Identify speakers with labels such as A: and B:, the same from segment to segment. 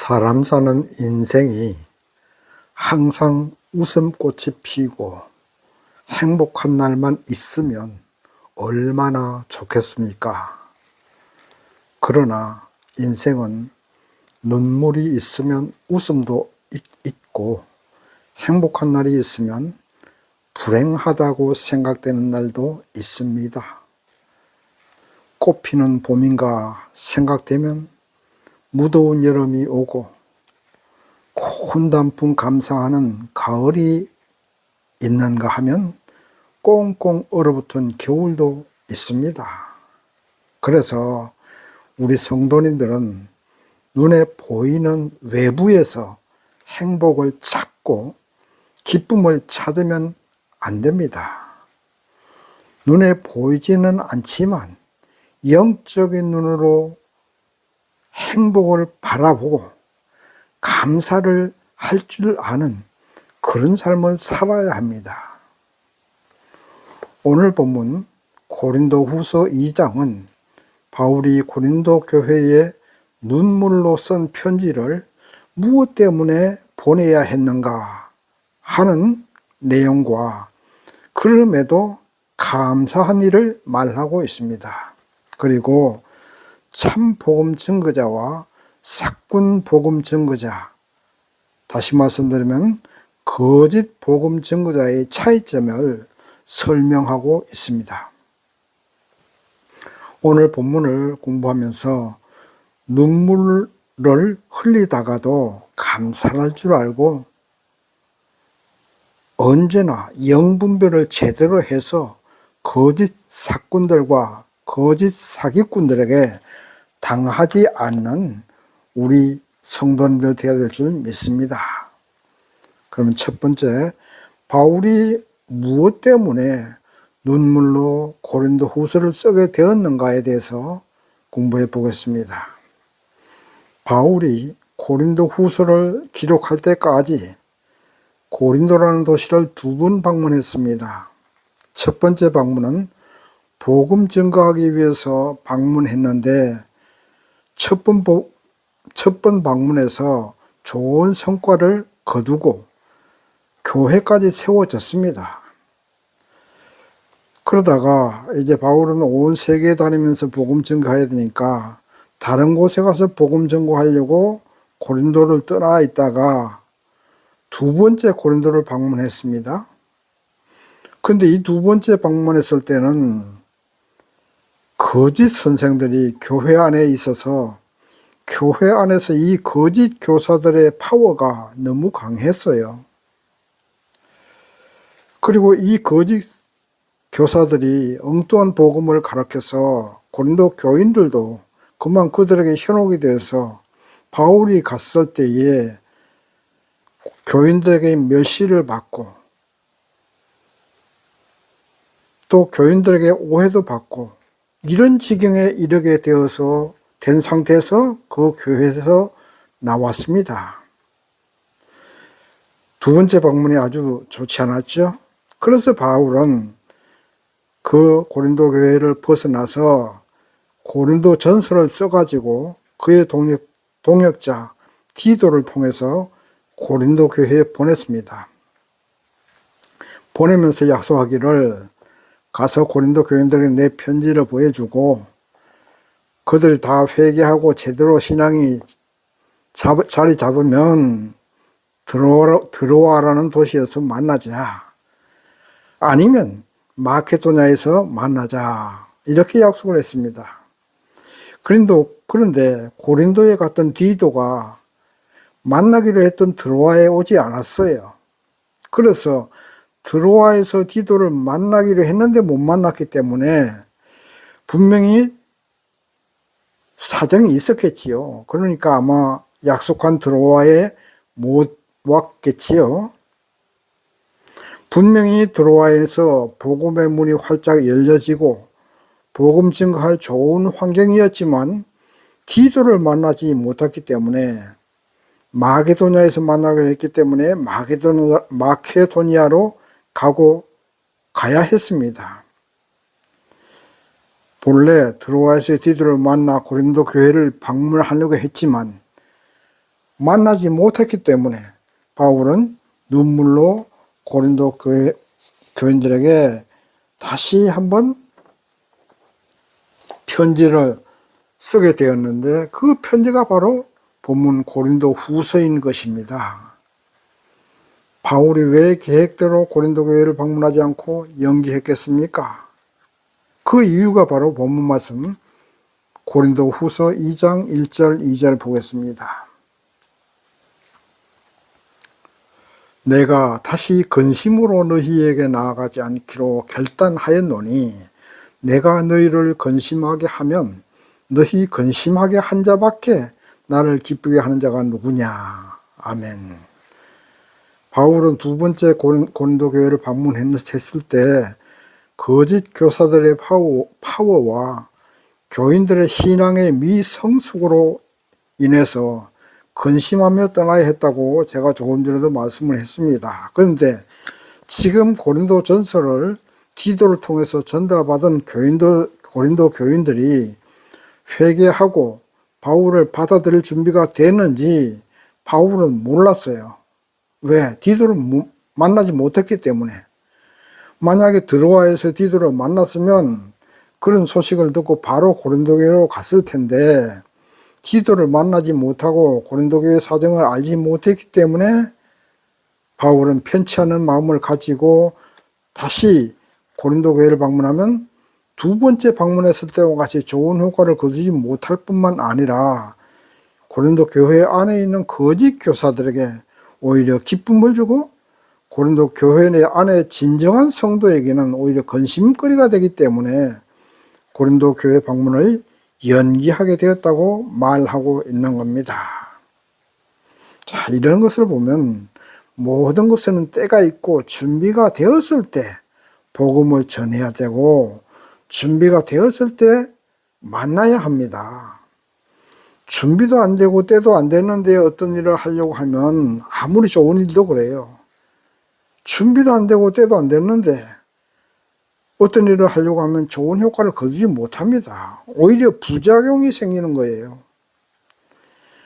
A: 사람 사는 인생이 항상 웃음꽃이 피고 행복한 날만 있으면 얼마나 좋겠습니까? 그러나 인생은 눈물이 있으면 웃음도 있고 행복한 날이 있으면 불행하다고 생각되는 날도 있습니다. 꽃피는 봄인가 생각되면 무더운 여름이 오고 고운 단풍 감상하는 가을이 있는가 하면 꽁꽁 얼어붙은 겨울도 있습니다. 그래서 우리 성도님들은 눈에 보이는 외부에서 행복을 찾고 기쁨을 찾으면 안 됩니다. 눈에 보이지는 않지만 영적인 눈으로 행복을 바라보고 감사를 할 줄 아는 그런 삶을 살아야 합니다. 오늘 본문 고린도후서 2장은 바울이 고린도 교회에 눈물로 쓴 편지를 무엇 때문에 보내야 했는가 하는 내용과 그럼에도 감사한 일을 말하고 있습니다. 그리고 참 복음 증거자와 삭군 복음 증거자, 다시 말씀드리면 거짓 복음 증거자의 차이점을 설명하고 있습니다. 오늘 본문을 공부하면서 눈물을 흘리다가도 감사할 줄 알고 언제나 영분별을 제대로 해서 거짓 사꾼들과 거짓 사기꾼들에게 당하지 않는 우리 성도님들 되어야 될 줄 믿습니다. 그러면 첫 번째, 바울이 무엇 때문에 눈물로 고린도 후서를 쓰게 되었는가에 대해서 공부해 보겠습니다. 바울이 고린도 후서를 기록할 때까지 고린도라는 도시를 2번 방문했습니다. 첫 번째 방문은 복음 증거하기 위해서 방문했는데 첫 번 방문에서 좋은 성과를 거두고 교회까지 세워졌습니다. 그러다가 이제 바울은 온 세계에 다니면서 복음 증거해야 되니까 다른 곳에 가서 복음 증거하려고 고린도를 떠나 있다가 2번째 고린도를 방문했습니다. 근데 이 2번째 방문했을 때는 거짓 선생들이 교회 안에 있어서 교회 안에서 이 거짓 교사들의 파워가 너무 강했어요. 그리고 이 거짓 교사들이 엉뚱한 복음을 가르쳐서 고린도 교인들도 그만 그들에게 현혹이 되어서 바울이 갔을 때에 교인들에게 멸시를 받고 또 교인들에게 오해도 받고 이런 지경에 이르게 되어서 된 상태에서 그 교회에서 나왔습니다. 2번째 방문이 아주 좋지 않았죠. 그래서 바울은 그 고린도 교회를 벗어나서 고린도 전서를 써가지고 그의 동역자 디도를 통해서 고린도 교회에 보냈습니다. 보내면서 약속하기를 가서 고린도 교인들에게 내 편지를 보여주고 그들이 다 회개하고 제대로 신앙이 자리 잡으면 들어와라는 도시에서 만나자. 아니면 마케도냐에서 만나자. 이렇게 약속을 했습니다. 그런데 고린도에 갔던 디도가 만나기로 했던 드로아에 오지 않았어요. 그래서 드로아에서 디도를 만나기로 했는데 못 만났기 때문에 분명히 사정이 있었겠지요. 그러니까 아마 약속한 드로아에 못 왔겠지요. 분명히 드로아에서 복음의 문이 활짝 열려지고 복음 증거할 좋은 환경이었지만 디도를 만나지 못했기 때문에 마게도냐에서 만나기로 했기 때문에 마케도니아로 가야 했습니다. 본래 드로아에서 디도를 만나 고린도 교회를 방문하려고 했지만 만나지 못했기 때문에 바울은 눈물로 고린도 교인들에게 다시 한번 편지를 쓰게 되었는데, 그 편지가 바로 본문 고린도 후서인 것입니다. 바울이 왜 계획대로 고린도 교회를 방문하지 않고 연기했겠습니까? 그 이유가 바로 본문 말씀 고린도 후서 2장 1절 2절 보겠습니다. 내가 다시 근심으로 너희에게 나아가지 않기로 결단하였노니 내가 너희를 근심하게 하면 너희 근심하게 한 자밖에 나를 기쁘게 하는 자가 누구냐. 아멘. 바울은 두 번째 고린도 교회를 방문했을 때 거짓 교사들의 파워와 교인들의 신앙의 미성숙으로 인해서 근심하며 떠나야 했다고 제가 조금 전에도 말씀을 했습니다. 그런데 지금 고린도 전서를 디도를 통해서 전달받은 고린도 교인들이 회개하고 바울을 받아들일 준비가 됐는지 바울은 몰랐어요. 왜? 디도를 만나지 못했기 때문에. 만약에 드로아에서 디도를 만났으면 그런 소식을 듣고 바로 고린도 교회로 갔을 텐데, 디도를 만나지 못하고 고린도 교회 사정을 알지 못했기 때문에 바울은 편치 않은 마음을 가지고 다시 고린도 교회를 방문하면 두 번째 방문했을 때와 같이 좋은 효과를 거두지 못할 뿐만 아니라 고린도 교회 안에 있는 거짓 교사들에게 오히려 기쁨을 주고 고린도 교회 내 안에 진정한 성도에게는 오히려 근심거리가 되기 때문에 고린도 교회 방문을 연기하게 되었다고 말하고 있는 겁니다. 자, 이런 것을 보면 모든 것에는 때가 있고 준비가 되었을 때 복음을 전해야 되고 준비가 되었을 때 만나야 합니다. 준비도 안 되고 때도 안 됐는데 어떤 일을 하려고 하면 아무리 좋은 일도 그래요. 준비도 안 되고 때도 안 됐는데 어떤 일을 하려고 하면 좋은 효과를 거두지 못합니다. 오히려 부작용이 생기는 거예요.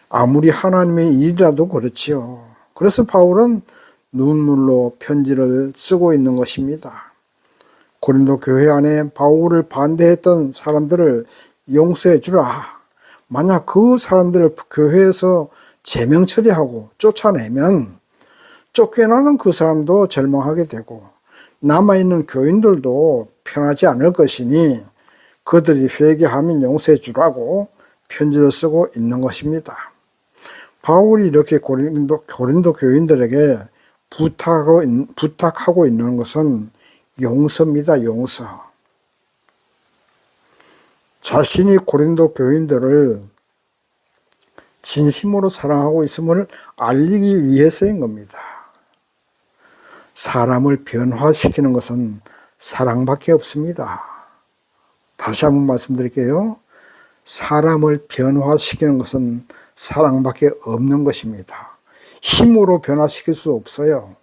A: 아무리 하나님의 일이라도 그렇지요. 그래서 바울은 눈물로 편지를 쓰고 있는 것입니다. 고린도 교회 안에 바울을 반대했던 사람들을 용서해 주라. 만약 그 사람들을 교회에서 제명 처리하고 쫓아내면 쫓겨나는 그 사람도 절망하게 되고 남아있는 교인들도 편하지 않을 것이니 그들이 회개하면 용서해 주라고 편지를 쓰고 있는 것입니다. 바울이 이렇게 고린도 교인들에게 부탁하고 있는 것은 용서입니다. 용서. 자신이 고린도 교인들을 진심으로 사랑하고 있음을 알리기 위해서인 겁니다. 사람을 변화시키는 것은 사랑밖에 없습니다. 다시 한번 말씀드릴게요. 사람을 변화시키는 것은 사랑밖에 없는 것입니다. 힘으로 변화시킬 수 없어요.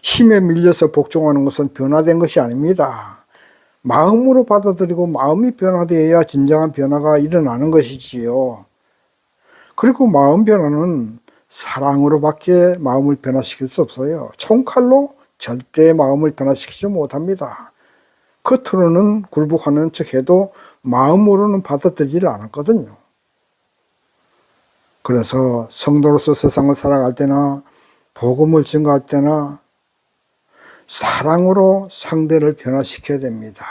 A: 힘에 밀려서 복종하는 것은 변화된 것이 아닙니다. 마음으로 받아들이고 마음이 변화되어야 진정한 변화가 일어나는 것이지요. 그리고 마음 변화는 사랑으로밖에 마음을 변화시킬 수 없어요. 총칼로 절대 마음을 변화시키지 못합니다. 겉으로는 굴복하는 척해도 마음으로는 받아들이지 않았거든요. 그래서 성도로서 세상을 살아갈 때나 복음을 증거할 때나 사랑으로 상대를 변화시켜야 됩니다.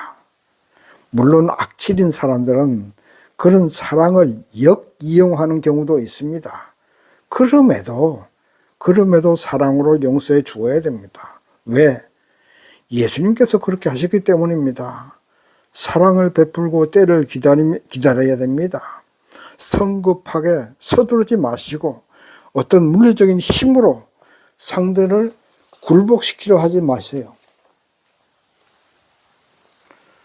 A: 물론 악질인 사람들은 그런 사랑을 역이용하는 경우도 있습니다. 그럼에도 사랑으로 용서해 주어야 됩니다. 왜? 예수님께서 그렇게 하셨기 때문입니다. 사랑을 베풀고 때를 기다려야 됩니다. 성급하게 서두르지 마시고 어떤 물리적인 힘으로 상대를 굴복시키려 하지 마세요.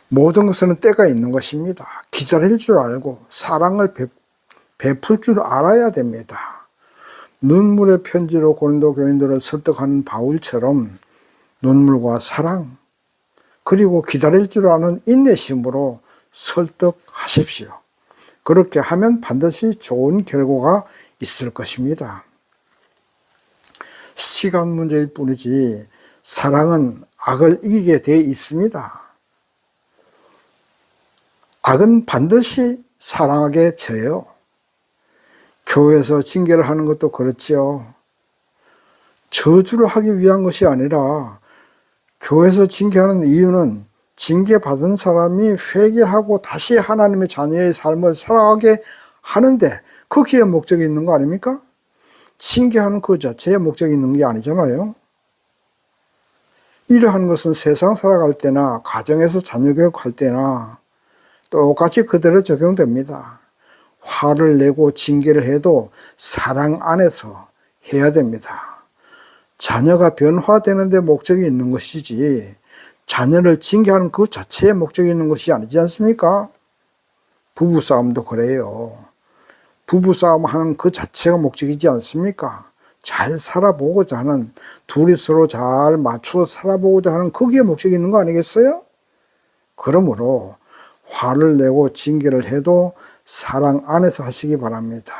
A: 모든 것에는 때가 있는 것입니다. 기다릴 줄 알고 사랑을 베풀 줄 알아야 됩니다. 눈물의 편지로 고린도 교인들을 설득하는 바울처럼 눈물과 사랑 그리고 기다릴 줄 아는 인내심으로 설득하십시오. 그렇게 하면 반드시 좋은 결과가 있을 것입니다. 시간 문제일 뿐이지 사랑은 악을 이기게 되어 있습니다. 악은 반드시 사랑하게 져요. 교회에서 징계를 하는 것도 그렇지요. 저주를 하기 위한 것이 아니라 교회에서 징계하는 이유는 징계받은 사람이 회개하고 다시 하나님의 자녀의 삶을 살아가게 하는데 거기에 목적이 있는 거 아닙니까? 징계하는 그 자체에 목적이 있는 게 아니잖아요. 이러한 것은 세상 살아갈 때나 가정에서 자녀 교육할 때나 똑같이 그대로 적용됩니다. 화를 내고 징계를 해도 사랑 안에서 해야 됩니다. 자녀가 변화되는 데 목적이 있는 것이지 자녀를 징계하는 그 자체에 목적이 있는 것이 아니지 않습니까? 부부싸움도 그래요. 부부싸움 하는 그 자체가 목적이지 않습니까? 잘 살아보고자 하는, 둘이 서로 잘 맞추어 살아보고자 하는 거기에 목적이 있는 거 아니겠어요? 그러므로 화를 내고 징계를 해도 사랑 안에서 하시기 바랍니다.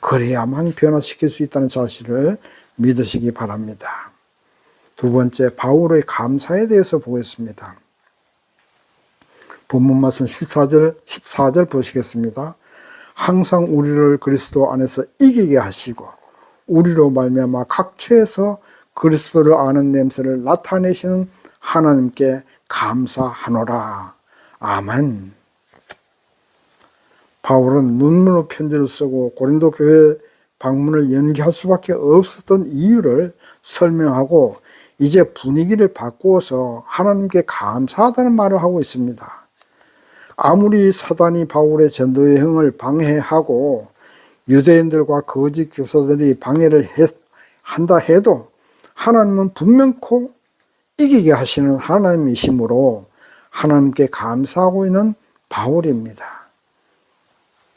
A: 그래야만 변화시킬 수 있다는 사실을 믿으시기 바랍니다. 두 번째, 바울의 감사에 대해서 보겠습니다. 본문 말씀 14절 보시겠습니다. 항상 우리를 그리스도 안에서 이기게 하시고 우리로 말미암아 각처에서 그리스도를 아는 냄새를 나타내시는 하나님께 감사하노라. 아멘. 바울은 눈물로 편지를 쓰고 고린도 교회 방문을 연기할 수밖에 없었던 이유를 설명하고 이제 분위기를 바꾸어서 하나님께 감사하다는 말을 하고 있습니다. 아무리 사단이 바울의 전도 여행을 방해하고 유대인들과 거짓 교사들이 방해를 한다 해도 하나님은 분명코 이기게 하시는 하나님이시므로 하나님께 감사하고 있는 바울입니다.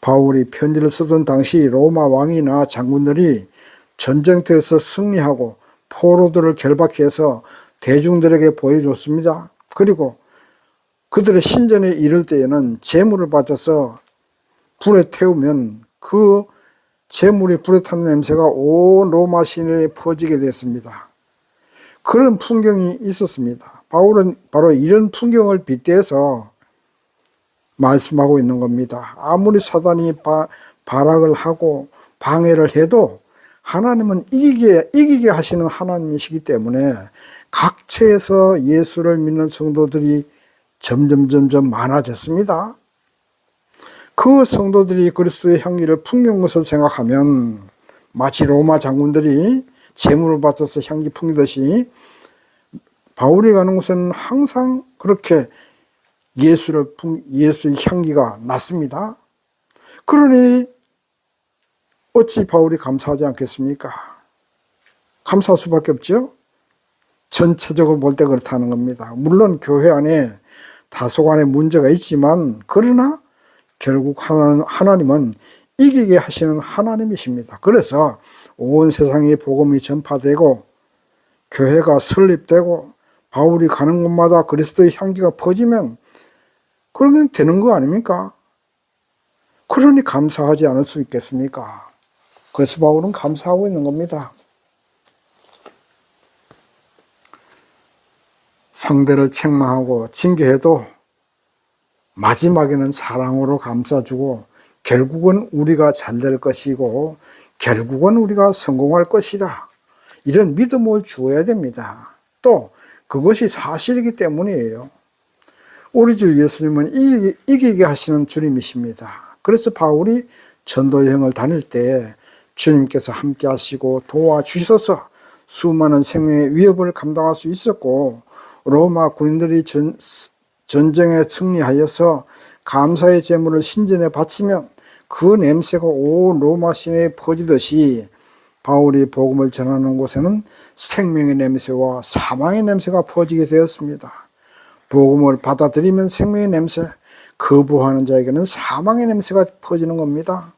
A: 바울이 편지를 쓰던 당시 로마 왕이나 장군들이 전쟁터에서 승리하고 포로들을 결박해서 대중들에게 보여줬습니다. 그리고 그들의 신전에 이를 때에는 재물을 바쳐서 불에 태우면 그 재물이 불에 타는 냄새가 온 로마 시내에 퍼지게 됐습니다. 그런 풍경이 있었습니다. 바울은 바로 이런 풍경을 빗대서 말씀하고 있는 겁니다. 아무리 사단이 발악을 하고 방해를 해도 하나님은 이기게 하시는 하나님이시기 때문에 각처에서 예수를 믿는 성도들이 점점 많아졌습니다. 그 성도들이 그리스도의 향기를 풍기는 것을 생각하면 마치 로마 장군들이 재물을 바쳐서 향기 풍기듯이 바울이 가는 곳에는 항상 그렇게 예수의 향기가 났습니다. 그러니 어찌 바울이 감사하지 않겠습니까? 감사할 수밖에 없죠. 전체적으로 볼 때 그렇다는 겁니다. 물론 교회 안에 다소간의 문제가 있지만 그러나 결국 하나님은 이기게 하시는 하나님이십니다. 그래서 온 세상에 복음이 전파되고 교회가 설립되고 바울이 가는 곳마다 그리스도의 향기가 퍼지면 그러면 되는 거 아닙니까? 그러니 감사하지 않을 수 있겠습니까? 그래서 바울은 감사하고 있는 겁니다. 상대를 책망하고 징계해도 마지막에는 사랑으로 감싸주고 결국은 우리가 잘 될 것이고 결국은 우리가 성공할 것이다. 이런 믿음을 주어야 됩니다. 또 그것이 사실이기 때문이에요. 우리 주 예수님은 이기게 하시는 주님이십니다. 그래서 바울이 전도 여행을 다닐 때 주님께서 함께 하시고 도와주셔서 수많은 생명의 위협을 감당할 수 있었고 로마 군인들이 전쟁에 승리하여서 감사의 제물을 신전에 바치면 그 냄새가 온 로마 시내에 퍼지듯이 바울이 복음을 전하는 곳에는 생명의 냄새와 사망의 냄새가 퍼지게 되었습니다. 복음을 받아들이면 생명의 냄새, 거부하는 자에게는 사망의 냄새가 퍼지는 겁니다.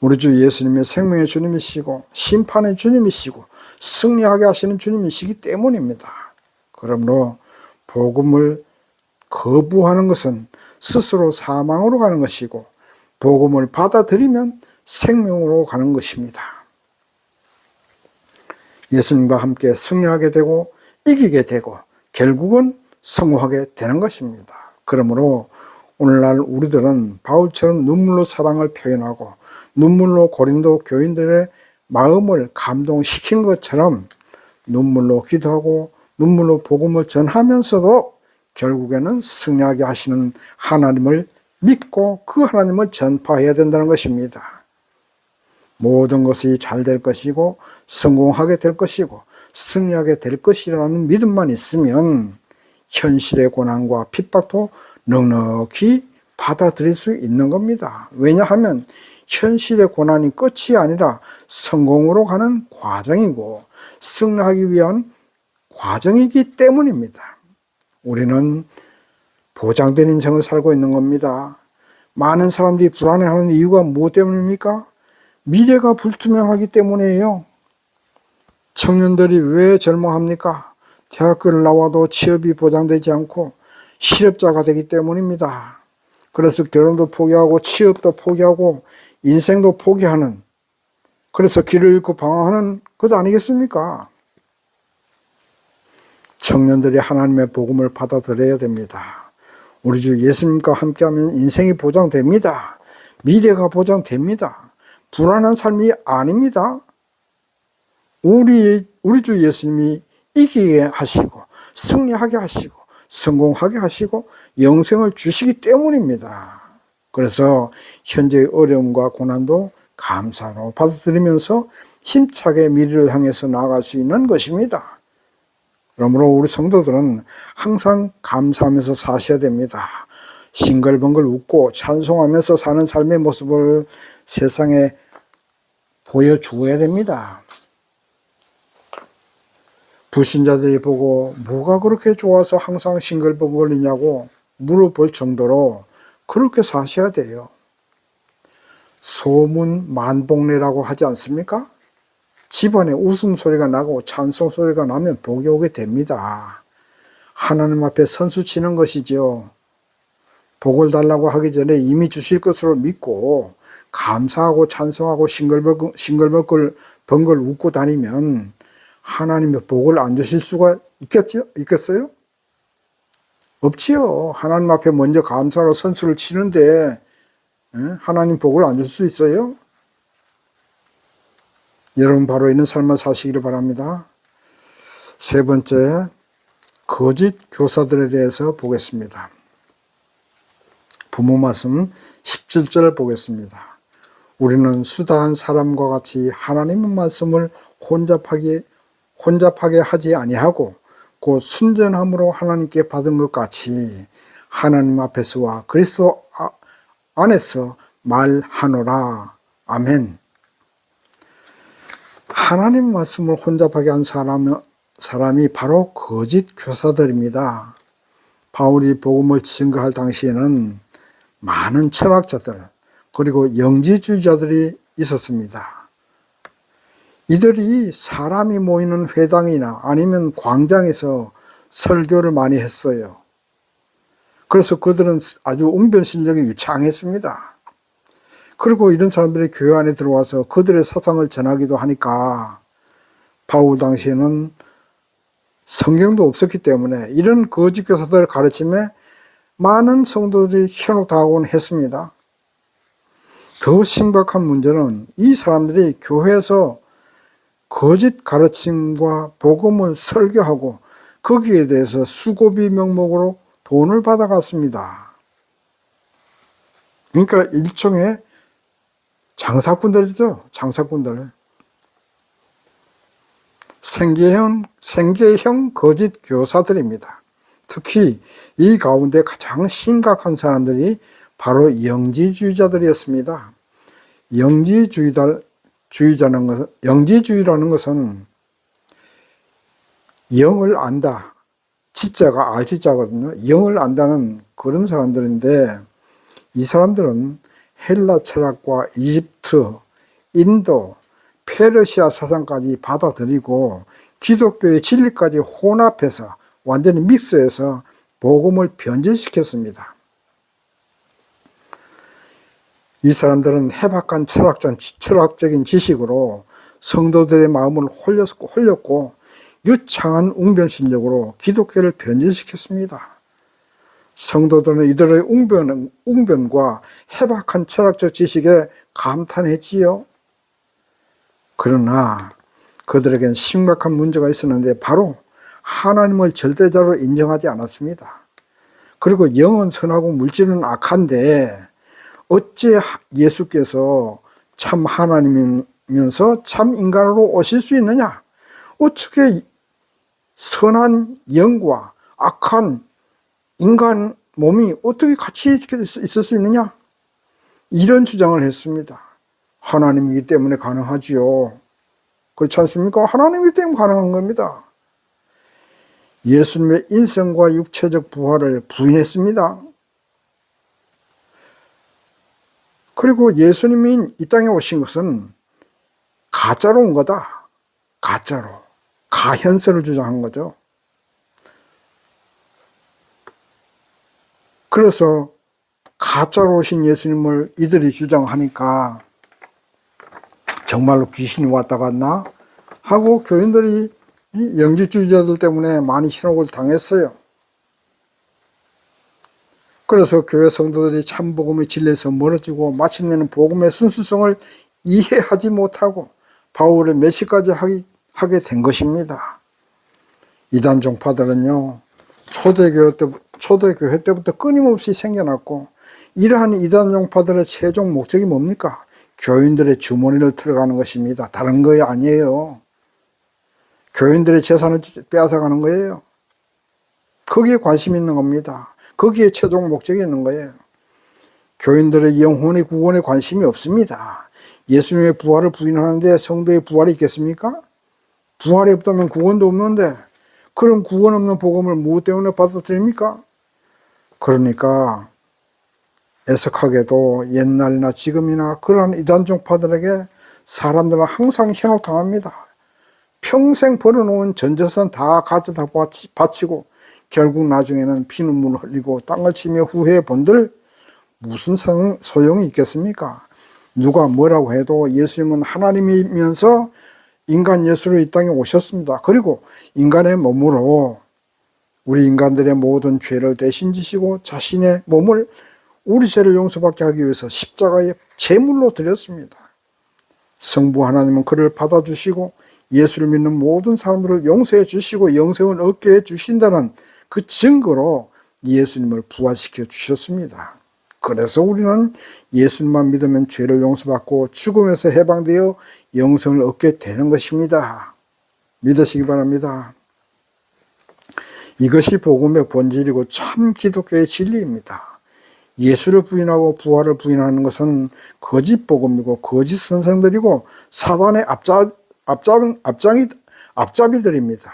A: 우리 주 예수님의 생명의 주님이시고 심판의 주님이시고 승리하게 하시는 주님이시기 때문입니다. 그러므로 복음을 거부하는 것은 스스로 사망으로 가는 것이고 복음을 받아들이면 생명으로 가는 것입니다. 예수님과 함께 승리하게 되고 이기게 되고 결국은 성공하게 되는 것입니다. 그러므로 오늘날 우리들은 바울처럼 눈물로 사랑을 표현하고 눈물로 고린도 교인들의 마음을 감동시킨 것처럼 눈물로 기도하고 눈물로 복음을 전하면서도 결국에는 승리하게 하시는 하나님을 믿고 그 하나님을 전파해야 된다는 것입니다. 모든 것이 잘 될 것이고 성공하게 될 것이고 승리하게 될 것이라는 믿음만 있으면 현실의 고난과 핍박도 넉넉히 받아들일 수 있는 겁니다. 왜냐하면 현실의 고난이 끝이 아니라 성공으로 가는 과정이고 승리하기 위한 과정이기 때문입니다. 우리는 보장된 인생을 살고 있는 겁니다. 많은 사람들이 불안해하는 이유가 무엇 때문입니까? 미래가 불투명하기 때문이에요. 청년들이 왜 절망합니까? 대학교를 나와도 취업이 보장되지 않고 실업자가 되기 때문입니다. 그래서 결혼도 포기하고 취업도 포기하고 인생도 포기하는, 그래서 길을 잃고 방황하는 것 아니겠습니까? 청년들이 하나님의 복음을 받아들여야 됩니다. 우리 주 예수님과 함께하면 인생이 보장됩니다. 미래가 보장됩니다. 불안한 삶이 아닙니다. 우리 주 예수님이 이기게 하시고 승리하게 하시고 성공하게 하시고 영생을 주시기 때문입니다. 그래서 현재의 어려움과 고난도 감사로 받아들이면서 힘차게 미래를 향해서 나아갈 수 있는 것입니다. 그러므로 우리 성도들은 항상 감사하면서 사셔야 됩니다. 싱글벙글 웃고 찬송하면서 사는 삶의 모습을 세상에 보여주어야 됩니다. 불신자들이 보고 뭐가 그렇게 좋아서 항상 싱글벙글이냐고 물어볼 정도로 그렇게 사셔야 돼요. 소문 만복내라고 하지 않습니까? 집안에 웃음소리가 나고 찬송소리가 나면 복이 오게 됩니다. 하나님 앞에 선수 치는 것이죠. 복을 달라고 하기 전에 이미 주실 것으로 믿고 감사하고 찬송하고 싱글벙글 웃고 다니면 하나님의 복을 안 주실 수가 있겠어요? 없지요. 하나님 앞에 먼저 감사로 선수를 치는데 하나님 복을 안 줄 수 있어요? 여러분 바로 있는 삶을 사시기를 바랍니다. 세 번째, 거짓 교사들에 대해서 보겠습니다. 부모 말씀 17절 보겠습니다. 우리는 수다한 사람과 같이 하나님의 말씀을 혼잡하게 하지 아니하고 곧 순전함으로 하나님께 받은 것 같이 하나님 앞에서와 그리스도 안에서 말하노라. 아멘. 하나님 말씀을 혼잡하게 한 사람이 바로 거짓 교사들입니다. 바울이 복음을 증거할 당시에는 많은 철학자들 그리고 영지주의자들이 있었습니다. 이들이 사람이 모이는 회당이나 아니면 광장에서 설교를 많이 했어요. 그래서 그들은 아주 웅변심력이 유창했습니다. 그리고 이런 사람들이 교회 안에 들어와서 그들의 사상을 전하기도 하니까 바울 당시에는 성경도 없었기 때문에 이런 거짓 교사들의 가르침에 많은 성도들이 현혹당하곤 했습니다. 더 심각한 문제는 이 사람들이 교회에서 거짓 가르침과 복음을 설교하고 거기에 대해서 수고비 명목으로 돈을 받아갔습니다. 그러니까 일종의 장사꾼들이죠. 장사꾼들. 생계형 거짓 교사들입니다. 특히 이 가운데 가장 심각한 사람들이 바로 영지주의자들이었습니다. 영지주의라는 것은 영을 안다. 지자가 알지자거든요. 영을 안다는 그런 사람들인데 이 사람들은 헬라 철학과 이집트, 인도, 페르시아 사상까지 받아들이고 기독교의 진리까지 혼합해서 완전히 믹스해서 복음을 변질시켰습니다. 이 사람들은 해박한 철학적인 지식으로 성도들의 마음을 홀렸고 유창한 웅변 실력으로 기독교를 변질시켰습니다. 성도들은 이들의 웅변과 해박한 철학적 지식에 감탄했지요. 그러나 그들에겐 심각한 문제가 있었는데 바로 하나님을 절대자로 인정하지 않았습니다. 그리고 영은 선하고 물질은 악한데 어째 예수께서 참 하나님이면서 참 인간으로 오실 수 있느냐? 어떻게 선한 영과 악한 인간 몸이 어떻게 같이 있을 수 있느냐? 이런 주장을 했습니다. 하나님이기 때문에 가능하지요. 그렇지 않습니까? 하나님이기 때문에 가능한 겁니다. 예수님의 인성과 육체적 부활을 부인했습니다. 그리고 예수님이 이 땅에 오신 것은 가짜로 온 거다. 가짜로. 가현설을 주장한 거죠. 그래서 가짜로 오신 예수님을 이들이 주장하니까 정말로 귀신이 왔다 갔나 하고 교인들이 이 영지주의자들 때문에 많이 현혹을 당했어요. 그래서 교회 성도들이 참 복음의 진리에서 멀어지고 마침내는 복음의 순수성을 이해하지 못하고 바울의 메시까지 하게 된 것입니다. 이단 종파들은요, 초대교회 때부터 끊임없이 생겨났고, 이러한 이단 종파들의 최종 목적이 뭡니까? 교인들의 주머니를 들어가는 것입니다. 다른 거 아니에요. 교인들의 재산을 빼앗아가는 거예요. 거기에 관심이 있는 겁니다. 거기에 최종 목적이 있는 거예요. 교인들의 영혼의 구원에 관심이 없습니다. 예수님의 부활을 부인하는데 성도의 부활이 있겠습니까? 부활이 없다면 구원도 없는데 그럼 구원 없는 복음을 무엇 때문에 받아들입니까? 그러니까 애석하게도 옛날이나 지금이나 그러한 이단 종파들에게 사람들은 항상 현혹당합니다. 평생 벌어놓은 전재산 다 가져다 바치고 결국 나중에는 피눈물을 흘리고 땅을 치며 후회해 본들 무슨 소용이 있겠습니까? 누가 뭐라고 해도 예수님은 하나님이면서 인간 예수로 이 땅에 오셨습니다. 그리고 인간의 몸으로 우리 인간들의 모든 죄를 대신 지시고 자신의 몸을 우리 죄를 용서받게 하기 위해서 십자가에 제물로 드렸습니다. 성부 하나님은 그를 받아주시고 예수를 믿는 모든 사람들을 용서해 주시고 영생을 얻게 해 주신다는 그 증거로 예수님을 부활시켜 주셨습니다. 그래서 우리는 예수님만 믿으면 죄를 용서받고 죽음에서 해방되어 영생을 얻게 되는 것입니다. 믿으시기 바랍니다. 이것이 복음의 본질이고 참 기독교의 진리입니다. 예수를 부인하고 부활을 부인하는 것은 거짓 복음이고 거짓 선생들이고 사단의 앞잡이들입니다.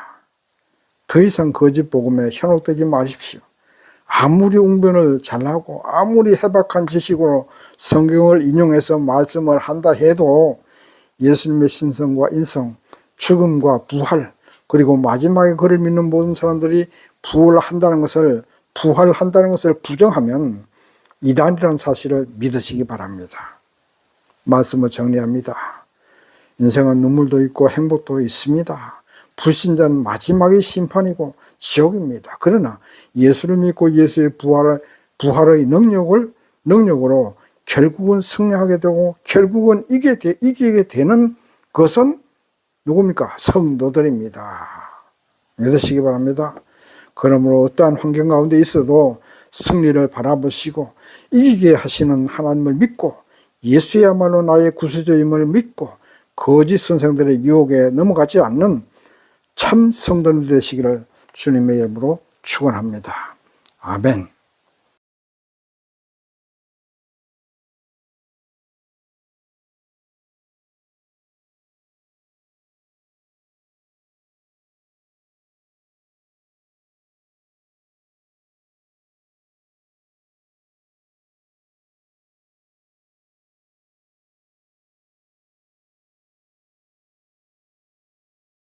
A: 더 이상 거짓 복음에 현혹되지 마십시오. 아무리 웅변을 잘하고 아무리 해박한 지식으로 성경을 인용해서 말씀을 한다 해도 예수님의 신성과 인성, 죽음과 부활, 그리고 마지막에 그를 믿는 모든 사람들이 부활한다는 것을 부정하면 이단이라는 사실을 믿으시기 바랍니다. 말씀을 정리합니다. 인생은 눈물도 있고 행복도 있습니다. 불신자는 마지막의 심판이고 지옥입니다. 그러나 예수를 믿고 예수의 부활의 능력으로 결국은 승리하게 되고 결국은 이기게 되는 것은 누굽니까? 성도들입니다. 믿으시기 바랍니다. 그러므로 어떠한 환경 가운데 있어도 승리를 바라보시고 이기게 하시는 하나님을 믿고 예수야말로 나의 구세주임을 믿고 거짓 선생들의 유혹에 넘어가지 않는 참 성도들 되시기를 주님의 이름으로 축원합니다. 아멘.